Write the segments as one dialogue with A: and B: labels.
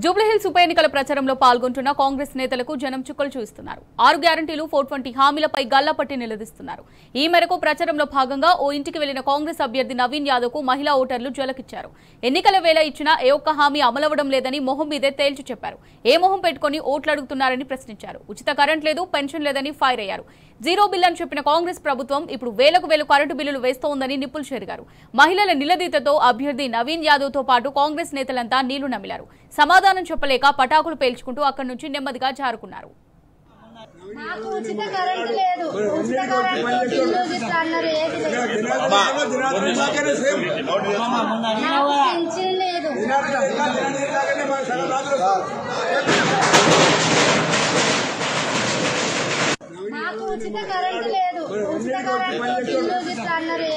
A: జూబ్లీహిల్స్ ఉప ఎన్నికల ప్రచారంలో పాల్గొంటున్న కాంగ్రెస్ నేతలకు జనం చుక్కలు చూస్తున్నారు. 6 గ్యారంటీలు 420 హామీలపై గల్లాపట్టి నిలదీస్తున్నారు. ఈ మేరకు ప్రచారంలో భాగంగా ఓ ఇంటికి వెళ్లిన కాంగ్రెస్ అభ్యర్థి నవీన్ యాదవ్ కు మహిళా ఓటర్లు జలకిచ్చారు. ఎన్నికల వేళ ఇచ్చిన ఏ ఒక్క హామీ అమలవడం లేదని మొహం మీదే తేల్చి చెప్పారు. ఏ మొహం పెట్టుకుని ఓట్లు అడుగుతున్నారని ప్రశ్నించారు. ఉచిత కరెంట్ లేదు, పెన్షన్ లేదని ఫైర్ అయ్యారు. జీరో బిల్ అని చెప్పిన కాంగ్రెస్ ప్రభుత్వం ఇప్పుడు వేలకు వేలు కరెంటు బిల్లులు వేస్తోందని నిప్పులు చెరిగారు. మహిళల నిలదీతతో అభ్యర్థి నవీన్ యాదవ్ తో పాటు కాంగ్రెస్ నేతలంతా నీళ్లు నమిలారు. సమాధానం చెప్పలేక పటాకులు పేల్చుకుంటూ అక్కడి నుంచి నెమ్మదిగా జారుకున్నారు.
B: ఉచిత కరెంట్ లేదు, ఉచిత కరెంట్ అన్నారు. పెన్షన్ లేదు. మాకు ఉచిత కరెంట్ లేదు, ఉచిత కరెంట్ అన్నారు.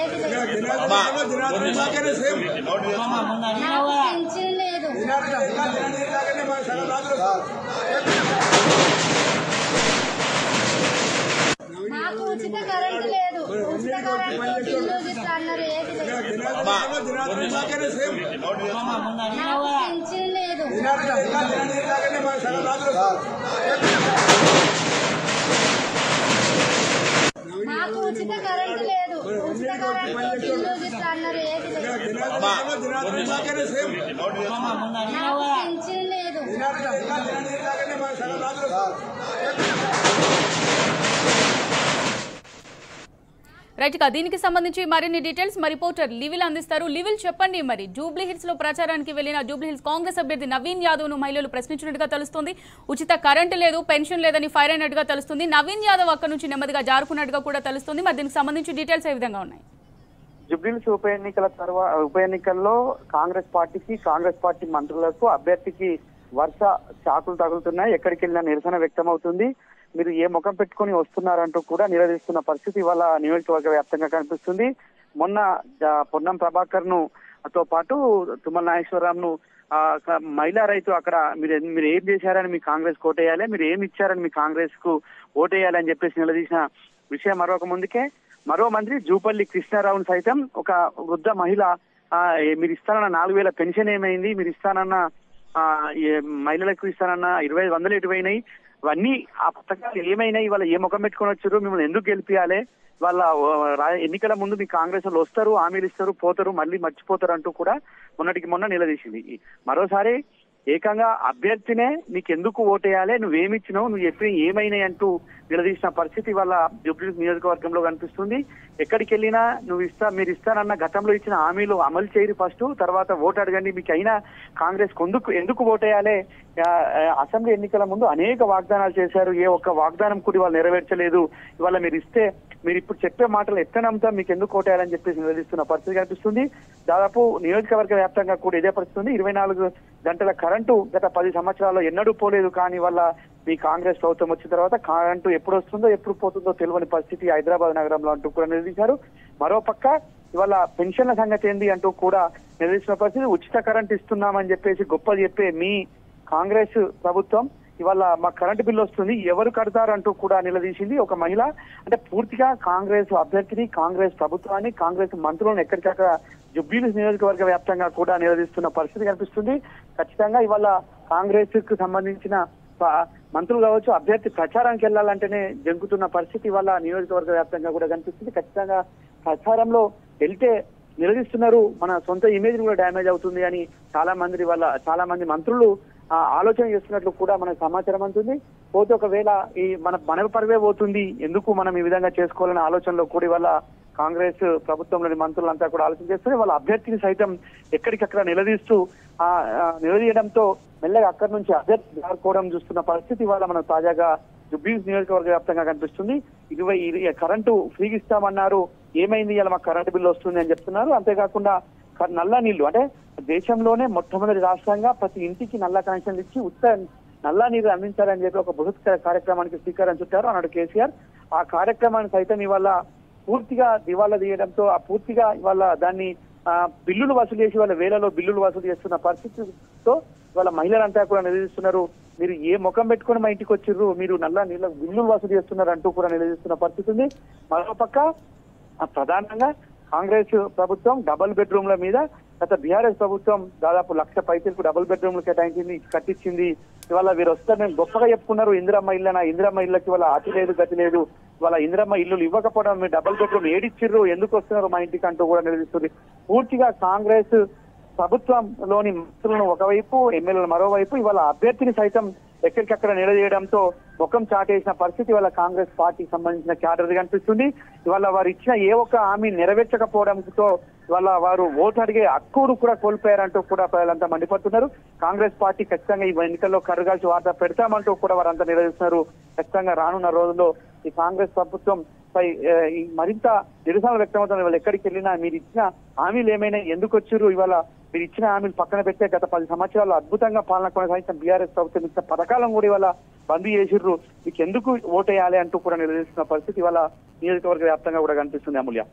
B: పెన్షన్ లేదు. మాకు ఉచిత కరెంట్ లేదు, ఉచిత కరెంట్ అన్నారు. పెన్షన్ లేదు.
A: రైట్ గా దీనికి సంబంధించి మరిన్ని డీటెయిల్స్ మా రిపోర్టర్ లివిల్ అందిస్తారు. లివిల్ చెప్పండి, మరి జూబ్లీహిల్స్ లో ప్రచారానికి వెళ్లిన జూబ్లీహిల్స్ కాంగ్రెస్ అభ్యర్థి నవీన్ యాదవ్ ను మహిళలు ప్రశ్నించినట్టుగా తెలుస్తుంది. ఉచిత కరెంట్ లేదు, పెన్షన్ లేదని ఫైర్ అయినట్టుగా తెలుస్తుంది. నవీన్ యాదవ్ అక్కడి నుంచి నెమ్మదిగా జారుకున్నట్టుగా కూడా తెలుస్తుంది. మరి దీనికి సంబంధించి డీటెయిల్స్ ఏ విధంగా ఉన్నాయి?
C: జూబ్లీహిల్స్ ఉప ఎన్నికల్లో కాంగ్రెస్ పార్టీ మంత్రులకు అభ్యర్థికి వరుస చాకులు తగులుతున్నాయి. ఎక్కడికి వెళ్ళినా నిరసన వ్యక్తమవుతుంది. మీరు ఏ ముఖం పెట్టుకుని వస్తున్నారంటూ కూడా నిలదీస్తున్న పరిస్థితి ఇవాళ నియోజకవర్గ వ్యాప్తంగా కనిపిస్తుంది. మొన్న పొన్నం ప్రభాకర్ ను తో పాటు తుమ్మల నాగేశ్వరరావు ను మహిళా రైతు అక్కడ మీరు ఏం చేశారని మీ కాంగ్రెస్ కు ఓటేయాలి, మీరు ఏమి ఇచ్చారని మీ కాంగ్రెస్ కు ఓటేయాలి అని చెప్పేసి నిలదీసిన విషయం మరొక ముందుకే మరో మంత్రి జూపల్లి కృష్ణారావును సైతం ఒక వృద్ధ మహిళ మీరు ఇస్తానన్న 4,000 పెన్షన్ ఏమైంది, మీరు ఇస్తానన్న మహిళలకు ఇస్తానన్న 2,500 ఎటువైనాయి, ఇవన్నీ ఆ పథకాలు ఏమైనాయి, వాళ్ళ ఏ ముఖం పెట్టుకొని వచ్చారు, మిమ్మల్ని ఎందుకు గెలిపియాలి, వాళ్ళ ఎన్నికల ముందు మీ కాంగ్రెస్ వాళ్ళు వస్తారు, హామీలు ఇస్తారు, పోతారు, మళ్ళీ మర్చిపోతారు అంటూ కూడా మొన్నటికి మొన్న నిలదీసింది. మరోసారి ఏకంగా అభ్యర్థినే నీకు ఎందుకు ఓటేయాలి, నువ్వేమిచ్చినావు, నువ్వు చెప్పి ఏమైనాయి అంటూ నిలదీసిన పరిస్థితి వాళ్ళ జూబ్లీహిల్స్ నియోజకవర్గంలో కనిపిస్తుంది. ఎక్కడికి వెళ్ళినా మీరు ఇస్తానన్న గతంలో ఇచ్చిన హామీలు అమలు చేయరు, ఫస్ట్ తర్వాత ఓటు అడగండి, మీకు అయినా కాంగ్రెస్ ఎందుకు ఓటేయాలి, అసెంబ్లీ ఎన్నికల ముందు అనేక వాగ్దానాలు చేశారు, ఏ ఒక్క వాగ్దానం కూడా వాళ్ళు నెరవేర్చలేదు, ఇవాళ మీరు ఇస్తే మీరు ఇప్పుడు చెప్పే మాటలు ఎట్లా నమ్ముతా, మీకు ఎందుకు ఓటేయాలని చెప్పేసి నిలదీస్తున్న పరిస్థితి కనిపిస్తుంది. దాదాపు నియోజకవర్గ వ్యాప్తంగా కూడా ఇదే పరిస్థితి. 24 గంటల కరెంటు గత 10 సంవత్సరాల్లో ఎన్నడూ పోలేదు. కానీ వల్ల మీ కాంగ్రెస్ ప్రభుత్వం వచ్చిన తర్వాత కరెంటు ఎప్పుడు వస్తుందో ఎప్పుడు పోతుందో తెలియని పరిస్థితి హైదరాబాద్ నగరంలో అంటూ కూడా నిలదీశారు. మరోపక్క ఇవాళ పెన్షన్ల సంగతి ఏంది అంటూ కూడా నిలదీసిన పరిస్థితి. ఉచిత కరెంట్ ఇస్తున్నామని చెప్పేసి గొప్ప చెప్పే మీ కాంగ్రెస్ ప్రభుత్వం ఇవాళ మా కరెంటు బిల్లు వస్తుంది, ఎవరు కడతారు అంటూ కూడా నిలదీసింది ఒక మహిళ. అంటే పూర్తిగా కాంగ్రెస్ అభ్యర్థిని, కాంగ్రెస్ ప్రభుత్వాన్ని, కాంగ్రెస్ మంత్రులను ఎక్కడికక్కడ జూబ్లీహిల్స్ నియోజకవర్గ వ్యాప్తంగా కూడా నిలదీస్తున్న పరిస్థితి కనిపిస్తుంది. ఖచ్చితంగా ఇవాళ కాంగ్రెస్ కు సంబంధించిన మంత్రులు కావచ్చు, అభ్యర్థి ప్రచారానికి వెళ్లాలంటేనే జంకుతున్న పరిస్థితి వల్ల నియోజకవర్గ వ్యాప్తంగా కూడా కనిపిస్తుంది. ఖచ్చితంగా ప్రచారంలో వెళ్తే నిలదీస్తున్నారు, మన సొంత ఇమేజ్ కూడా డ్యామేజ్ అవుతుంది అని చాలా మంది మంత్రులు ఆలోచన చేస్తున్నట్లు కూడా మనకు సమాచారం అందుతుంది. పోతే ఒకవేళ ఈ మన పరువే పోతుంది, ఎందుకు మనం ఈ విధంగా చేసుకోవాలనే ఆలోచనలో కూడా ఇవాళ కాంగ్రెస్ ప్రభుత్వంలోని మంత్రులంతా కూడా ఆలోచన చేస్తున్నారు. వాళ్ళ అభ్యర్థిని సైతం ఎక్కడికక్కడ నిలదీయడంతో మెల్లగా అక్కడి నుంచి అభ్యర్థి జారుకోవడం చూస్తున్న పరిస్థితి ఇవాళ మనం తాజాగా జూబ్లీహిల్స్ నియోజకవర్గ వ్యాప్తంగా కనిపిస్తుంది. 20 కరెంటు ఫ్రీగా ఇస్తామన్నారు, ఏమైంది, ఇలా మాకు కరెంటు బిల్లు వస్తుంది అని చెప్తున్నారు. అంతేకాకుండా నల్ల నీళ్లు, అంటే దేశంలోనే మొట్టమొదటి రాష్ట్రంగా ప్రతి ఇంటికి నల్ల కనెక్షన్లు ఇచ్చి నల్ల నీరు అందించాలని చెప్పి ఒక బృహత్కర కార్యక్రమానికి శ్రీకారం చుట్టారు అన్నాడు కేసీఆర్. ఆ కార్యక్రమాన్ని సైతం ఇవాళ పూర్తిగా దివాలా తీయడంతో పూర్తిగా ఇవాళ దాన్ని బిల్లులు వసూలు చేసి వాళ్ళ వేలలో బిల్లులు వసూలు చేస్తున్న పరిస్థితితో వాళ్ళ మహిళలంతా కూడా నిలదీస్తున్నారు. మీరు ఏ ముఖం పెట్టుకుని మా ఇంటికి వచ్చిర్రు, మీరు నల్ల నీళ్ళ బిల్లులు వసూలు చేస్తున్నారు అంటూ కూడా నిలదీస్తున్న పరిస్థితి ఉంది. మరోపక్క ప్రధానంగా కాంగ్రెస్ ప్రభుత్వం డబుల్ బెడ్రూమ్ల మీద గత బీఆర్ఎస్ ప్రభుత్వం దాదాపు 1,00,000 పైసలకు డబుల్ బెడ్రూమ్లు కేటాయించింది, కట్టించింది. ఇవాళ వీరు వస్తారు నేను గొప్పగా చెప్పుకున్నారు. ఇందిరమ్మ ఇళ్ళకి వాళ్ళ అతి లేదు గతి లేదు. వాళ్ళ ఇందిరమ్మ ఇల్లులు ఇవ్వకపోవడం, మీరు డబుల్ బెడ్రూమ్ ఏడిచ్చిర్రు, ఎందుకు వస్తున్నారు మా ఇంటికి అంటూ కూడా నిలదీస్తుంది. పూర్తిగా కాంగ్రెస్ ప్రభుత్వంలోని మంత్రులను ఒకవైపు, ఎమ్మెల్యేలు మరోవైపు ఇవాళ అభ్యర్థిని సైతం ఎక్కడికక్కడ నిలదీయడంతో ముఖం చాటేసిన పరిస్థితి వాళ్ళ కాంగ్రెస్ పార్టీకి సంబంధించిన క్యాడర్ కనిపిస్తుంది. ఇవాళ వారు ఇచ్చిన ఏ ఒక్క హామీ నెరవేర్చకపోవడంతో ఇవాళ వారు ఓటు అడిగే హక్కును కూడా కోల్పోయారంటూ కూడా ప్రజలంతా మండిపడుతున్నారు. కాంగ్రెస్ పార్టీ ఖచ్చితంగా ఈ ఎన్నికల్లో కరుగాల్సి వార్త పెడతామంటూ కూడా వారంతా నిలదీస్తున్నారు. ఖచ్చితంగా రానున్న రోజుల్లో ఈ కాంగ్రెస్ ప్రభుత్వం పై మరింత నిరసనలు వ్యక్తమవుతున్నారు. వాళ్ళు ఎక్కడికి వెళ్ళినా మీరు ఇచ్చిన హామీలు ఏమైనా ఎందుకు వచ్చారు, ఇవాళ మీరు ఇచ్చిన హామీలు పక్కన పెట్టే గత 10 సంవత్సరాలు అద్భుతంగా పాలన కొనసాగించిన బీఆర్ఎస్ ప్రభుత్వం ఇచ్చిన పథకాలను కూడా ఇవాళ బంద్ చేసిర్రు, మీకు ఎందుకు ఓటేయాలి అంటూ కూడా నిలదీస్తున్న పరిస్థితి ఇవాళ నియోజకవర్గ వ్యాప్తంగా కూడా కనిపిస్తుంది. అమూల్య,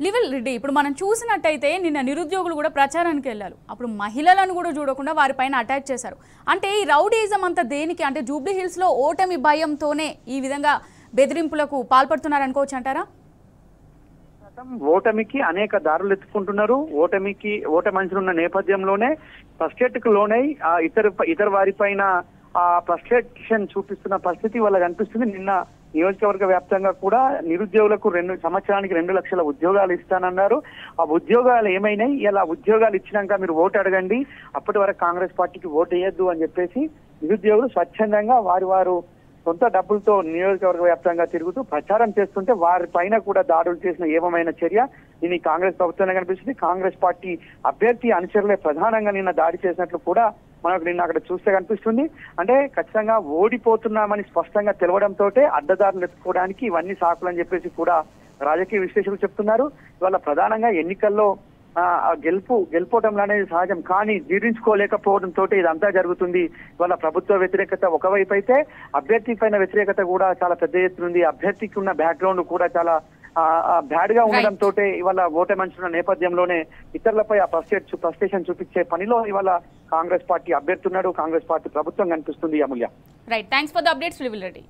A: లివిల్ రెడ్డి, ఇప్పుడు మనం చూసినట్టయితే నిన్న నిరుద్యోగులు కూడా ప్రచారానికి వెళ్ళారు. అప్పుడు మహిళలను కూడా చూడకుండా వారిపైన అటాచ్ చేశారు. అంటే ఈ రౌడీజం అంతా దేనికి? అంటే జూబ్లీ హిల్స్ లో ఓటమి భయంతోనే ఈ విధంగా బెదిరింపులకు పాల్పడుతున్నారు అనుకోవచ్చు అంటారా?
C: ఓటమికి అనేక దారులు ఎత్తుకుంటున్నారు. ఓటమి ఉన్న నేపథ్యంలోనే ఫ్రస్ట్రేట్కు లోనై ఇతర వారిపైన ఫ్రస్ట్రేషన్ చూపిస్తున్న పరిస్థితి వాళ్ళకి కనిపిస్తుంది. నిన్న నియోజకవర్గ వ్యాప్తంగా కూడా నిరుద్యోగులకు 2 సంవత్సరానికి 2 లక్షల ఉద్యోగాలు ఇస్తానన్నారు. ఆ ఉద్యోగాలు ఏమైనాయి? ఇలా ఉద్యోగాలు ఇచ్చినాక మీరు ఓటు అడగండి, అప్పటి వరకు కాంగ్రెస్ పార్టీకి ఓటు వేయొద్దు అని చెప్పేసి నిరుద్యోగులు స్వచ్ఛందంగా వారు సొంత డబ్బులతో నియోజకవర్గ వ్యాప్తంగా తిరుగుతూ ప్రచారం చేస్తుంటే వారి పైన కూడా దాడులు చేసిన ఏమైన చర్య ఇది కాంగ్రెస్ ప్రభుత్వంలో కనిపిస్తుంది. కాంగ్రెస్ పార్టీ అభ్యర్థి అనుచరులే ప్రధానంగా నిన్న దాడి చేసినట్లు కూడా మనకు నిన్న అక్కడ చూస్తే కనిపిస్తుంది. అంటే ఖచ్చితంగా ఓడిపోతున్నామని స్పష్టంగా తెలవడంతో అడ్డదారులు ఎత్తుకోవడానికి ఇవన్నీ సాకులని చెప్పేసి కూడా రాజకీయ విశ్లేషకులు చెప్తున్నారు. ఇవాళ ప్రధానంగా ఎన్నికల్లో గెలుపోవడం అనేది సహజం, కానీ జీర్ణించుకోలేకపోవడంతో ఇదంతా జరుగుతుంది. ఇవాళ ప్రభుత్వ వ్యతిరేకత ఒకవైపు అయితే అభ్యర్థి పైన వ్యతిరేకత కూడా చాలా పెద్ద ఎత్తున ఉంది. అభ్యర్థికి ఉన్న బ్యాక్గ్రౌండ్ కూడా చాలా బ్యాడ్ గా ఉండడంతో ఇవాళ ఓటమి నేపథ్యంలోనే ఇతరులపై ఆ ఫ్రస్ట్రేషన్ చూపించే పనిలో ఇవాళ కాంగ్రెస్ పార్టీ అభ్యర్థి ఉన్నాడు, కాంగ్రెస్ పార్టీ ప్రభుత్వం కనిపిస్తుంది. Amulya,
A: right, thanks for the updates లివిల్ రెడ్డి.